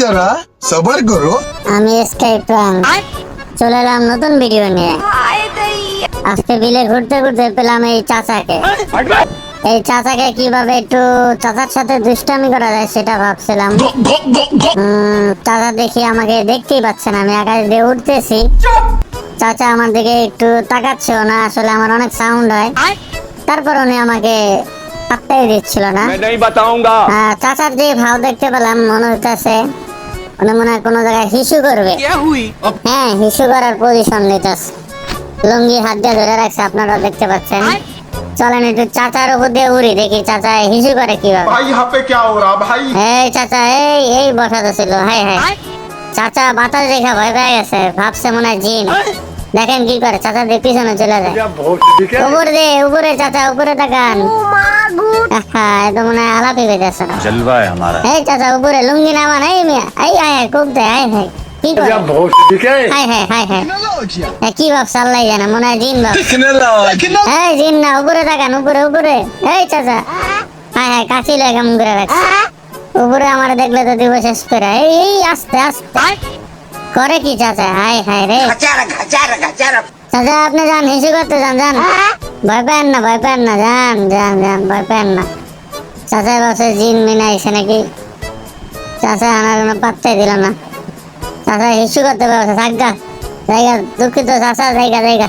जरा सबर करो। আমি স্কাইপ প্রাঙ্ক চলে এলাম নতুন ভিডিও নিয়ে। আজকে বিলে ঘুরতে ঘুরতে পেলাম এই চাচাকে। এই চাচাকে কিভাবে একটু চাচার সাথে দুষ্টামি করা যায় সেটা ভাবছিলাম। চাচা দেখি আমাকে দেখতেই পাচ্ছে না, আমি আকাশ দিয়ে উঠতেছি। চাচা আমার দিকে একটু তাকাচ্ছেও না, আসলে আমার অনেক সাউন্ড হয়। তারপর উনি আমাকে পাত্তাই দিচ্ছিল না। চাচার যে ভাব দেখতে পেলাম মনে হচ্ছে উনি মনে হয় কোনো জায়গায় হিসু করবে। হ্যাঁ, হিসু করার পজিশন নিতেছে, লুঙ্গি হাত দিয়ে ধরে রাখছে, আপনারা দেখতে পাচ্ছেন। চলেন একটু চাচার উপর দিয়ে উড়ি, দেখি চাচা হিসু করে কিভাবে। भाई यहाँ पे क्या हो रहा भाई? এই চাচা এই এই বসাতে ছিল। হাই হাই, চাচা বাতাস দেখা ভয় পেয়ে গেছে, ভাবছে মনে হয় জিন। দেখেন কি করে, চাচা দিয়ে পিছনে চলে যায়। উপরে চাচা উপরে তাকান। এত মনে হয় আলাপি বেঁধেছে না। जलवा है हमारा। এই চাচা উপরে লুঙ্গি নামান। এই মিয়া এই আয় খুব দেয়। হাই হাই কি করে, হাই হাই হাই হাই। কি ভাবছে আল্লাহ জানে, মনে হয় জিন ভাব। এই জিন না, উপরে তাকান, উপরে উপরে। এই চাচা হাই হাই কাশি লাগে কেমন করে রাখছে। উপরে আমার দেখলে তো দিব শেষ করে। এই এই আস্তে আস্তে করে কি চাচা। হাই হাই রে চাচা, আপনি যান হিসু করতে যান, যান। ভয় পেন না, ভয় পেন না, যান যান যান, ভয় পেন না। চাচা ভাবছে জিন মিনা এসে নাকি। চাচা আমার কোনো পাত্তাই দিল না। চাচা হিসু করতে পারছে, থাকা জায়গা। দুঃখিত চাচা, জায়গা জায়গা।